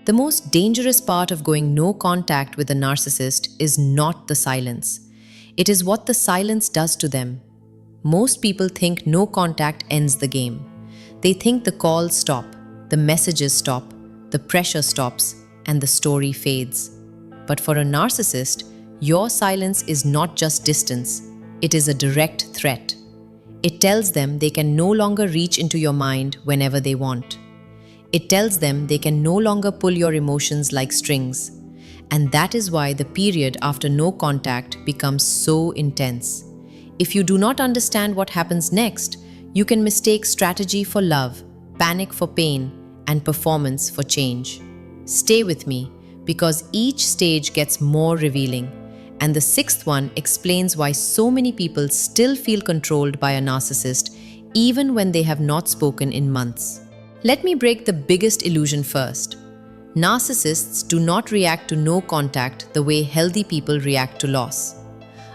The most dangerous part of going no contact with a narcissist is not the silence. It is what the silence does to them. Most people think no contact ends the game. They think the calls stop, the messages stop, the pressure stops, and the story fades. But for a narcissist, your silence is not just distance, it is a direct threat. It tells them they can no longer reach into your mind whenever they want. It tells them they can no longer pull your emotions like strings. And that is why the period after no contact becomes so intense. If you do not understand what happens next, you can mistake strategy for love, panic for pain, and performance for change. Stay with me, because each stage gets more revealing, and the sixth one explains why so many people still feel controlled by a narcissist even when they have not spoken in months. Let me break the biggest illusion first. Narcissists do not react to no contact the way healthy people react to loss.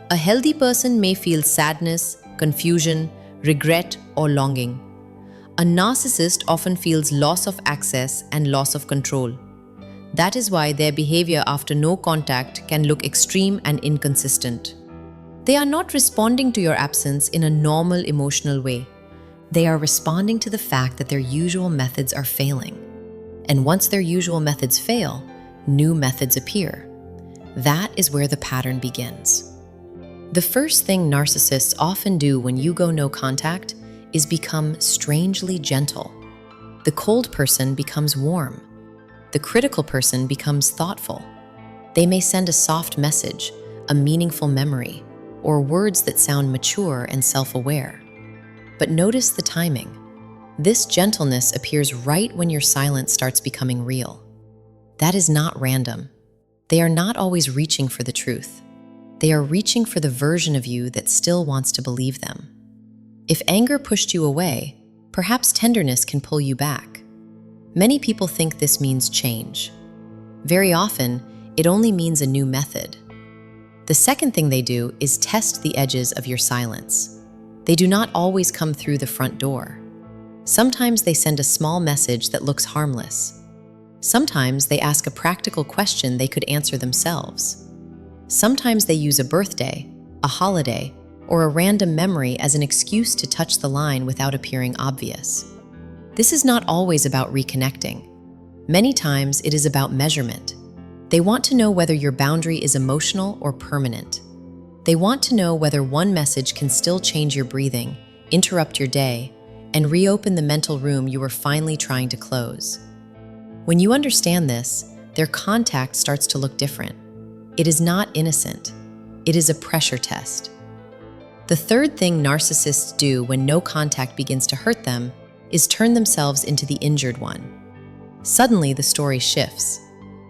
A healthy person may feel sadness, confusion, regret, or longing. A narcissist often feels loss of access and loss of control. That is why their behavior after no contact can look extreme and inconsistent. They are not responding to your absence in a normal emotional way. They are responding to the fact that their usual methods are failing. And once their usual methods fail, new methods appear. That is where the pattern begins. The first thing narcissists often do when you go no contact is become strangely gentle. The cold person becomes warm. The critical person becomes thoughtful. They may send a soft message, a meaningful memory, or words that sound mature and self-aware. But notice the timing. This gentleness appears right when your silence starts becoming real. That is not random. They are not always reaching for the truth. They are reaching for the version of you that still wants to believe them. If anger pushed you away, perhaps tenderness can pull you back. Many people think this means change. Very often, it only means a new method. The second thing they do is test the edges of your silence. They do not always come through the front door. Sometimes they send a small message that looks harmless. Sometimes they ask a practical question they could answer themselves. Sometimes they use a birthday, a holiday, or a random memory as an excuse to touch the line without appearing obvious. This is not always about reconnecting. Many times it is about measurement. They want to know whether your boundary is emotional or permanent. They want to know whether one message can still change your breathing, interrupt your day, and reopen the mental room you were finally trying to close. When you understand this, their contact starts to look different. It is not innocent. It is a pressure test. The third thing narcissists do when no contact begins to hurt them is turn themselves into the injured one. Suddenly, the story shifts.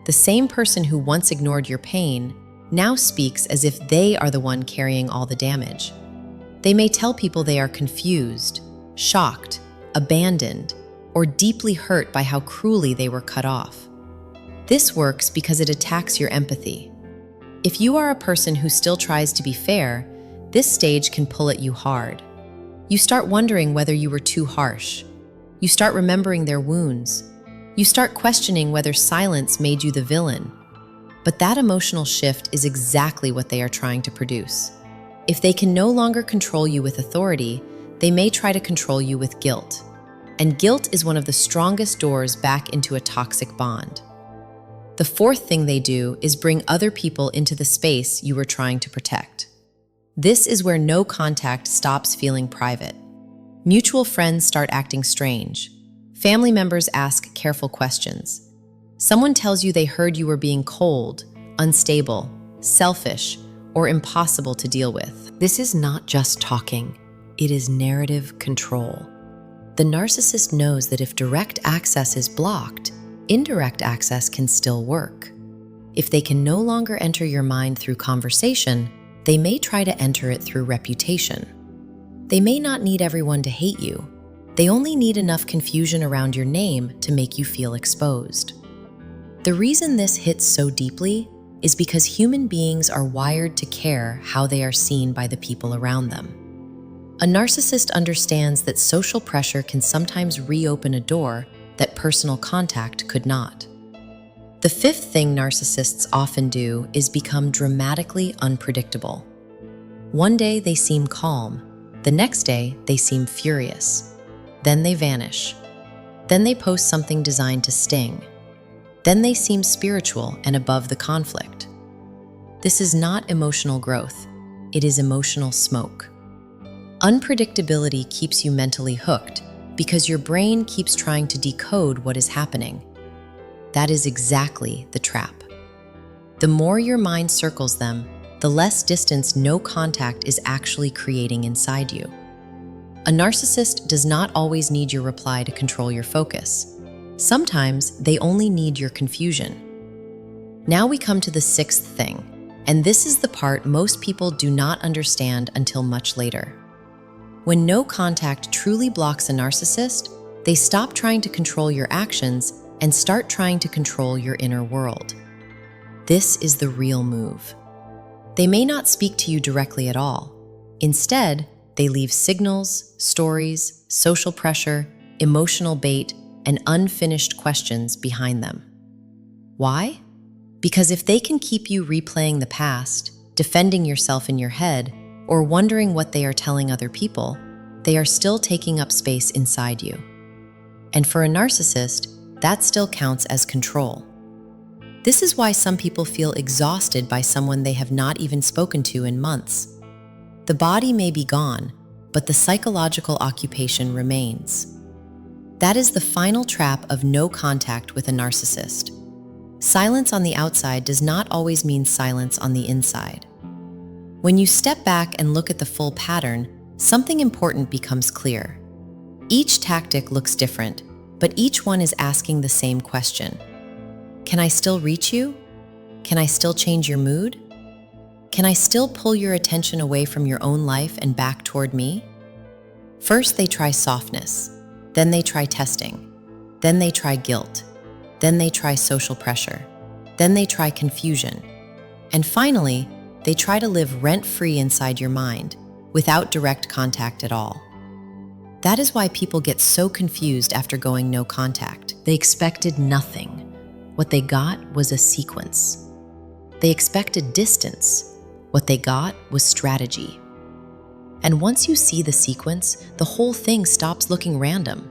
The same person who once ignored your pain now speaks as if they are the one carrying all the damage. They may tell people they are confused, shocked, abandoned, or deeply hurt by how cruelly they were cut off. This works because it attacks your empathy. If you are a person who still tries to be fair, this stage can pull at you hard. You start wondering whether you were too harsh. You start remembering their wounds. You start questioning whether silence made you the villain. But that emotional shift is exactly what they are trying to produce. If they can no longer control you with authority, they may try to control you with guilt. And guilt is one of the strongest doors back into a toxic bond. The fourth thing they do is bring other people into the space you were trying to protect. This is where no contact stops feeling private. Mutual friends start acting strange. Family members ask careful questions. Someone tells you they heard you were being cold, unstable, selfish, or impossible to deal with. This is not just talking. It is narrative control. The narcissist knows that if direct access is blocked, indirect access can still work. If they can no longer enter your mind through conversation, they may try to enter it through reputation. They may not need everyone to hate you. They only need enough confusion around your name to make you feel exposed. The reason this hits so deeply is because human beings are wired to care how they are seen by the people around them. A narcissist understands that social pressure can sometimes reopen a door that personal contact could not. The fifth thing narcissists often do is become dramatically unpredictable. One day they seem calm, the next day they seem furious. Then they vanish. Then they post something designed to sting. Then they seem spiritual and above the conflict. This is not emotional growth, it is emotional smoke. Unpredictability keeps you mentally hooked because your brain keeps trying to decode what is happening. That is exactly the trap. The more your mind circles them, the less distance no contact is actually creating inside you. A narcissist does not always need your reply to control your focus. Sometimes they only need your confusion. Now we come to the sixth thing, and this is the part most people do not understand until much later. When no contact truly blocks a narcissist, they stop trying to control your actions and start trying to control your inner world. This is the real move. They may not speak to you directly at all. Instead, they leave signals, stories, social pressure, emotional bait, and unfinished questions behind them. Why? Because if they can keep you replaying the past, defending yourself in your head, or wondering what they are telling other people, they are still taking up space inside you. And for a narcissist, that still counts as control. This is why some people feel exhausted by someone they have not even spoken to in months. The body may be gone, but the psychological occupation remains. That is the final trap of no contact with a narcissist. Silence on the outside does not always mean silence on the inside. When you step back and look at the full pattern, something important becomes clear. Each tactic looks different, but each one is asking the same question. Can I still reach you? Can I still change your mood? Can I still pull your attention away from your own life and back toward me? First, they try softness. Then they try testing. Then they try guilt. Then they try social pressure. Then they try confusion. And finally, they try to live rent-free inside your mind, without direct contact at all. That is why people get so confused after going no contact. They expected nothing. What they got was a sequence. They expected distance. What they got was strategy. And once you see the sequence, the whole thing stops looking random.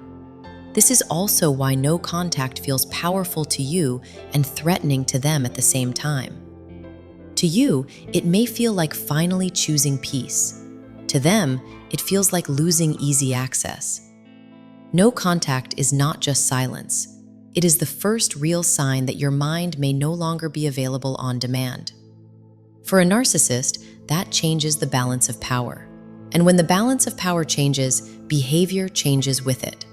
This is also why no contact feels powerful to you and threatening to them at the same time. To you, it may feel like finally choosing peace. To them, it feels like losing easy access. No contact is not just silence. It is the first real sign that your mind may no longer be available on demand. For a narcissist, that changes the balance of power. And when the balance of power changes, behavior changes with it.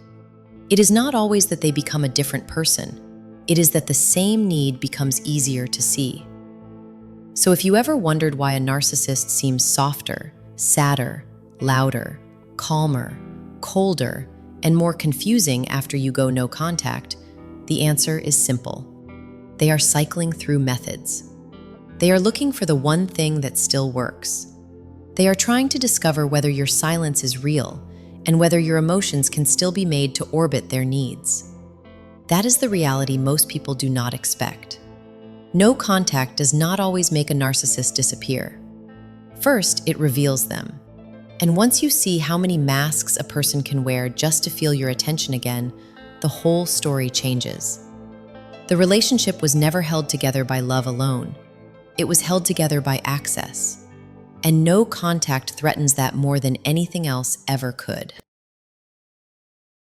It is not always that they become a different person. It is that the same need becomes easier to see. So if you ever wondered why a narcissist seems softer, sadder, louder, calmer, colder, and more confusing after you go no contact, the answer is simple. They are cycling through methods. They are looking for the one thing that still works. They are trying to discover whether your silence is real and whether your emotions can still be made to orbit their needs. That is the reality most people do not expect. No contact does not always make a narcissist disappear. First, it reveals them. And once you see how many masks a person can wear just to feel your attention again, the whole story changes. The relationship was never held together by love alone. It was held together by access. And no contact threatens that more than anything else ever could.